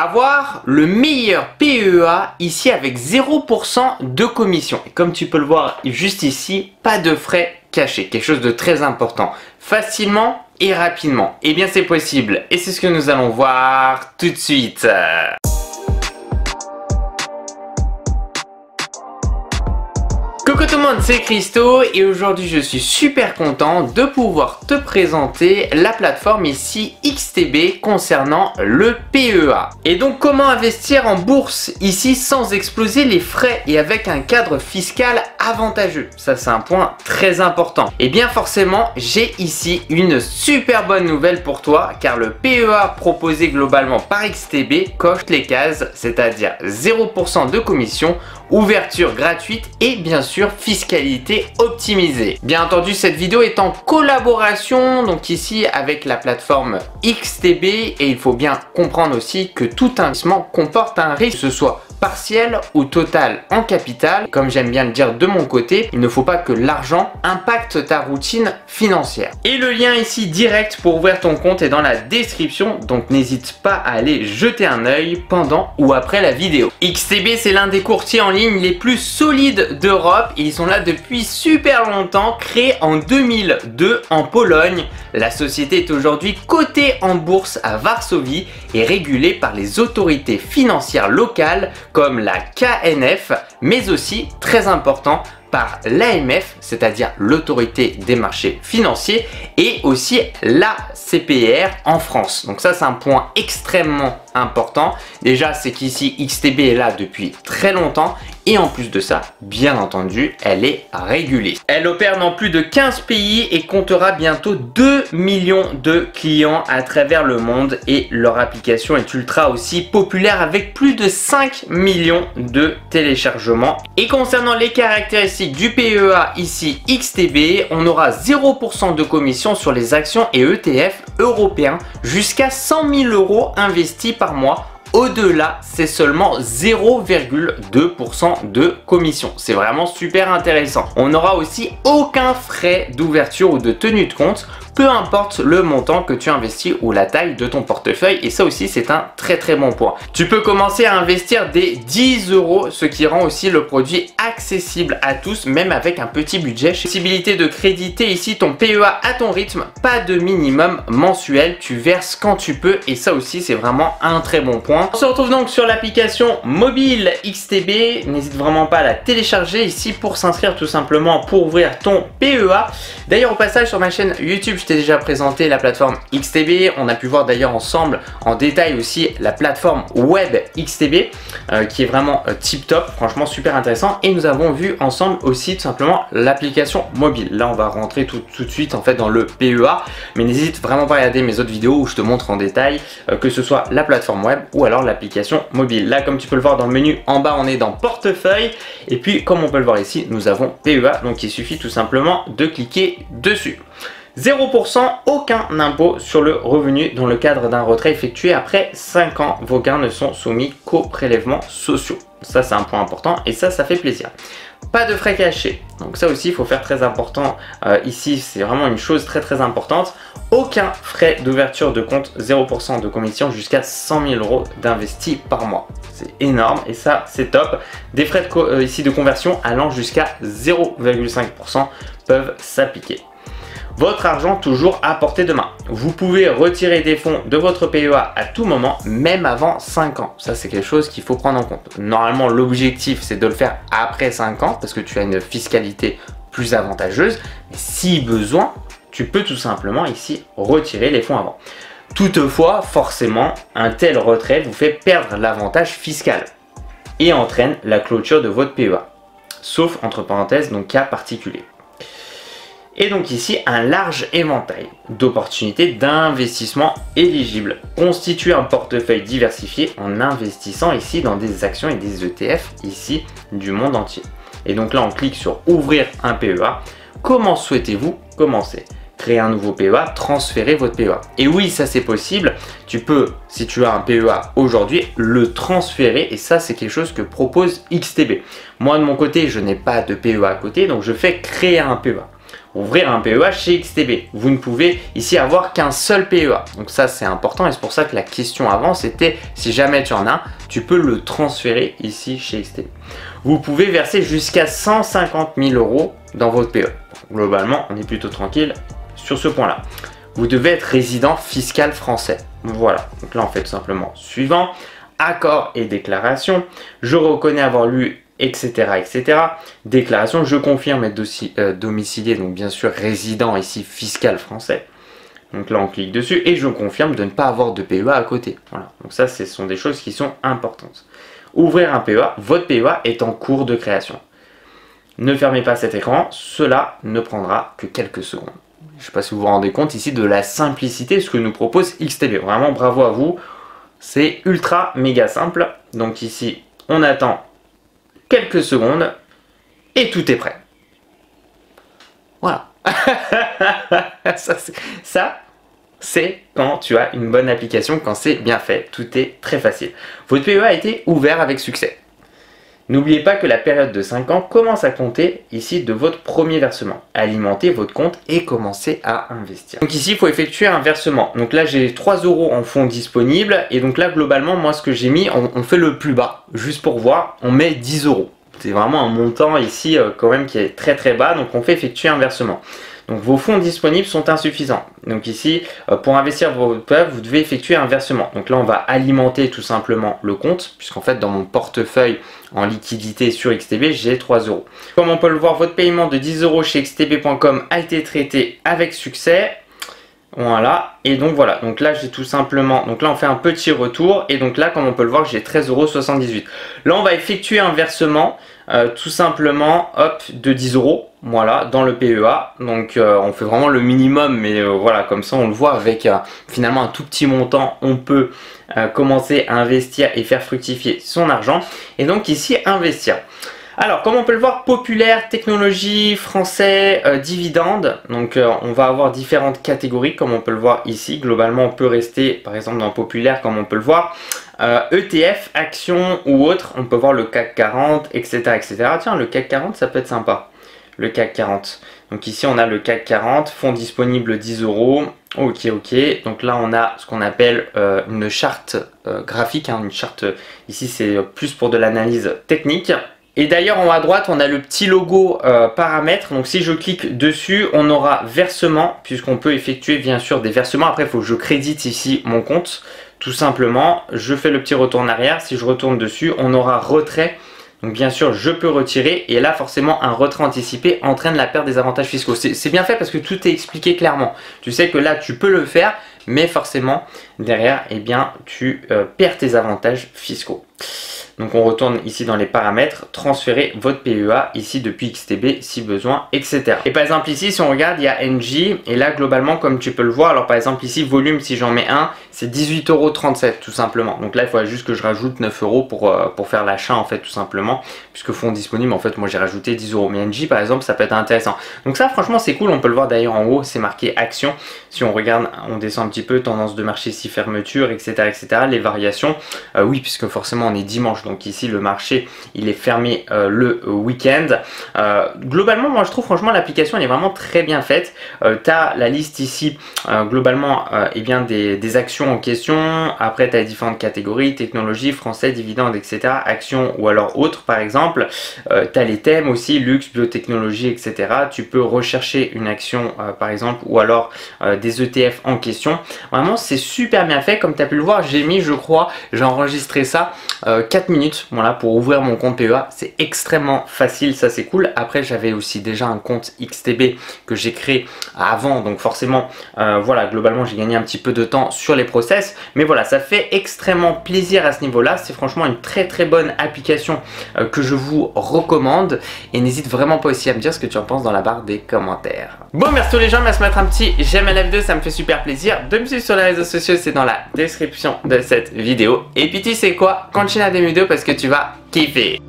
avoir le meilleur PEA ici avec 0% de commission. Et comme tu peux le voir juste ici, pas de frais cachés, quelque chose de très important. Facilement et rapidement. Eh bien c'est possible et c'est ce que nous allons voir tout de suite. Coucou tout le monde, c'est Christo et aujourd'hui je suis super content de pouvoir te présenter la plateforme ici XTB concernant le PEA. Et donc comment investir en bourse ici sans exploser les frais et avec un cadre fiscal avantageux. Ça c'est un point très important. Et bien forcément j'ai ici une super bonne nouvelle pour toi car le PEA proposé globalement par XTB coche les cases, c'est-à-dire 0% de commission, ouverture gratuite et bien sûr fiscalité optimisée. Bien entendu cette vidéo est en collaboration donc ici avec la plateforme XTB et il faut bien comprendre aussi que tout investissement comporte un risque, que ce soit partiel ou total en capital. Comme j'aime bien le dire de mon côté, il ne faut pas que l'argent impacte ta routine financière. Et le lien ici direct pour ouvrir ton compte est dans la description, donc n'hésite pas à aller jeter un œil pendant ou après la vidéo. XTB c'est l'un des courtiers en ligne les plus solides d'Europe et ils sont là depuis super longtemps, créé en 2002 en Pologne. La société est aujourd'hui cotée en bourse à Varsovie et régulée par les autorités financières locales comme la KNF, mais aussi, très important, par l'AMF, c'est-à-dire l'autorité des marchés financiers, et aussi la CPR en France. Donc ça c'est un point extrêmement important. Déjà c'est qu'ici XTB est là depuis très longtemps et en plus de ça, bien entendu, elle est régulée. Elle opère dans plus de 15 pays et comptera bientôt 2 millions de clients à travers le monde et leur application est ultra aussi populaire avec plus de 5 millions de téléchargements. Et concernant les caractéristiques du PEA ici XTB, on aura 0% de commission sur les actions et ETF européens jusqu'à 100 000 € investis par mois. Au-delà, c'est seulement 0,2% de commission. C'est vraiment super intéressant. On n'aura aussi aucun frais d'ouverture ou de tenue de compte, peu importe le montant que tu investis ou la taille de ton portefeuille. Et ça aussi, c'est un très bon point. Tu peux commencer à investir dès 10 €, ce qui rend aussi le produit accessible à tous, même avec un petit budget. Possibilité de créditer ici ton PEA à ton rythme, pas de minimum mensuel. Tu verses quand tu peux et ça aussi, c'est vraiment un très bon point. On se retrouve donc sur l'application mobile XTB. N'hésite vraiment pas à la télécharger ici pour s'inscrire tout simplement pour ouvrir ton PEA. D'ailleurs, au passage, sur ma chaîne YouTube, je t'ai déjà présenté la plateforme XTB. On a pu voir d'ailleurs ensemble en détail aussi la plateforme web XTB qui est vraiment tip top, franchement super intéressant. Et nous avons vu ensemble aussi tout simplement l'application mobile. Là, on va rentrer tout de suite en fait dans le PEA. Mais n'hésite vraiment pas à regarder mes autres vidéos où je te montre en détail que ce soit la plateforme web ou alors l'application mobile. Là, comme tu peux le voir dans le menu en bas, on est dans portefeuille. Et puis, comme on peut le voir ici, nous avons PEA. Donc, il suffit tout simplement de cliquer dessus. 0%, aucun impôt sur le revenu dans le cadre d'un retrait effectué après 5 ans. Vos gains ne sont soumis qu'aux prélèvements sociaux. Ça, c'est un point important et ça fait plaisir. Pas de frais cachés. Donc ça aussi, il faut faire très important. Ici, c'est vraiment une chose très importante. Aucun frais d'ouverture de compte, 0% de commission jusqu'à 100 000 € d'investis par mois. C'est énorme et ça, c'est top. Des frais ici de conversion allant jusqu'à 0,5% peuvent s'appliquer. Votre argent toujours à portée de main. Vous pouvez retirer des fonds de votre PEA à tout moment, même avant 5 ans. Ça, c'est quelque chose qu'il faut prendre en compte. Normalement, l'objectif, c'est de le faire après 5 ans parce que tu as une fiscalité plus avantageuse. Mais si besoin, tu peux tout simplement ici retirer les fonds avant. Toutefois, forcément, un tel retrait vous fait perdre l'avantage fiscal et entraîne la clôture de votre PEA. Sauf, entre parenthèses, donc cas particulier. Et donc ici, un large éventail d'opportunités d'investissement éligibles. Constituer un portefeuille diversifié en investissant ici dans des actions et des ETF ici du monde entier. Et donc là, on clique sur ouvrir un PEA. Comment souhaitez-vous commencer ? Créer un nouveau PEA, transférer votre PEA. Et oui, ça c'est possible. Tu peux, si tu as un PEA aujourd'hui, le transférer et ça c'est quelque chose que propose XTB. Moi de mon côté, je n'ai pas de PEA à côté, donc je fais créer un PEA. ouvrir un PEA chez XTB. Vous ne pouvez ici avoir qu'un seul PEA. Donc ça c'est important et c'est pour ça que la question avant c'était si jamais tu en as, tu peux le transférer ici chez XTB. Vous pouvez verser jusqu'à 150 000 € dans votre PEA. Globalement, on est plutôt tranquille sur ce point-là. Vous devez être résident fiscal français. Voilà, donc là on fait tout simplement suivant. Accord et déclaration. Je reconnais avoir lu, etc. etc. Déclaration, je confirme être domicilié, donc bien sûr résident ici fiscal français. Donc là on clique dessus et je confirme de ne pas avoir de PEA à côté. Voilà, donc ça ce sont des choses qui sont importantes. Ouvrir un PEA, votre PEA est en cours de création. Ne fermez pas cet écran, cela ne prendra que quelques secondes. Je ne sais pas si vous vous rendez compte ici de la simplicité de ce que nous propose XTB. Vraiment bravo à vous, c'est ultra méga simple. Donc ici on attend quelques secondes et tout est prêt. Voilà. ça c'est quand tu as une bonne application, quand c'est bien fait, tout est très facile. Votre PEA a été ouvert avec succès. N'oubliez pas que la période de 5 ans commence à compter ici de votre premier versement. Alimentez votre compte et commencez à investir. Donc ici, il faut effectuer un versement. Donc là, j'ai 3 € en fonds disponibles. Et donc là, globalement, moi, ce que j'ai mis, on fait le plus bas. Juste pour voir, on met 10 €. C'est vraiment un montant ici quand même qui est très très bas. Donc on fait effectuer un versement. Donc vos fonds disponibles sont insuffisants. Donc ici, pour investir votre PEA, vous devez effectuer un versement. Donc là, on va alimenter tout simplement le compte, puisqu'en fait, dans mon portefeuille en liquidité sur XTB, j'ai 3 €. Comme on peut le voir, votre paiement de 10 € chez xtb.com a été traité avec succès. Voilà, et donc voilà, donc là j'ai tout simplement, donc là on fait un petit retour, et donc là comme on peut le voir j'ai 13,78 €. Là on va effectuer un versement, tout simplement, hop, de 10 €, voilà, dans le PEA. Donc on fait vraiment le minimum, mais voilà, comme ça on le voit avec finalement un tout petit montant, on peut commencer à investir et faire fructifier son argent. Et donc ici, investir. Alors, comme on peut le voir, populaire, technologie, français, dividendes. Donc, on va avoir différentes catégories, comme on peut le voir ici. Globalement, on peut rester, par exemple, dans populaire, comme on peut le voir. ETF, actions ou autres. On peut voir le CAC 40, etc., etc. Tiens, le CAC 40, ça peut être sympa. Le CAC 40. Donc ici, on a le CAC 40, fonds disponibles 10 €. Ok, ok. Donc là, on a ce qu'on appelle une charte graphique. Hein, une charte, ici, c'est plus pour de l'analyse technique. Et d'ailleurs en haut à droite on a le petit logo paramètres, donc si je clique dessus on aura versement, puisqu'on peut effectuer bien sûr des versements. Après il faut que je crédite ici mon compte, tout simplement. Je fais le petit retour en arrière, si je retourne dessus on aura retrait. Donc bien sûr je peux retirer, et là forcément un retrait anticipé entraîne la perte des avantages fiscaux. C'est bien fait parce que tout est expliqué clairement. Tu sais que là tu peux le faire, mais forcément derrière eh bien tu perds tes avantages fiscaux. Donc on retourne ici dans les paramètres, transférer votre PEA ici depuis XTB si besoin, etc. Et par exemple ici si on regarde il y a NJ, et là globalement comme tu peux le voir, alors par exemple ici volume si j'en mets un c'est 18,37 € tout simplement. Donc là il faudrait juste que je rajoute 9 € pour faire l'achat en fait tout simplement, puisque fonds disponibles en fait moi j'ai rajouté 10 €. Mais NJ par exemple ça peut être intéressant. Donc ça franchement c'est cool, on peut le voir d'ailleurs en haut c'est marqué action. Si on regarde, on descend un petit peu, tendance de marché si fermeture, etc., etc. Les variations, oui puisque forcément on est dimanche. Donc ici le marché il est fermé le week-end. Globalement moi je trouve franchement l'application elle est vraiment très bien faite. Tu as la liste ici globalement eh bien des actions en question. Après tu as différentes catégories, technologie, français, dividendes, etc. Actions ou alors autres par exemple. Tu as les thèmes aussi, luxe, biotechnologie, etc. Tu peux rechercher une action par exemple, ou alors des ETF en question. Vraiment c'est super bien fait. Comme tu as pu le voir, j'ai mis, je crois, j'ai enregistré ça 4 minutes, voilà, pour ouvrir mon compte PEA. C'est extrêmement facile, ça c'est cool. Après j'avais aussi déjà un compte XTB que j'ai créé avant, donc forcément voilà, globalement j'ai gagné un petit peu de temps sur les process, mais voilà, ça fait extrêmement plaisir à ce niveau là. C'est franchement une très très bonne application que je vous recommande, et n'hésite vraiment pas aussi à me dire ce que tu en penses dans la barre des commentaires. Bon, merci les gens, merci de mettre un petit j'aime à la vidéo, ça me fait super plaisir. De me suivre sur les réseaux sociaux, c'est dans la description de cette vidéo. Et puis tu sais quoi, continue à des vidéos parce que tu vas kiffer.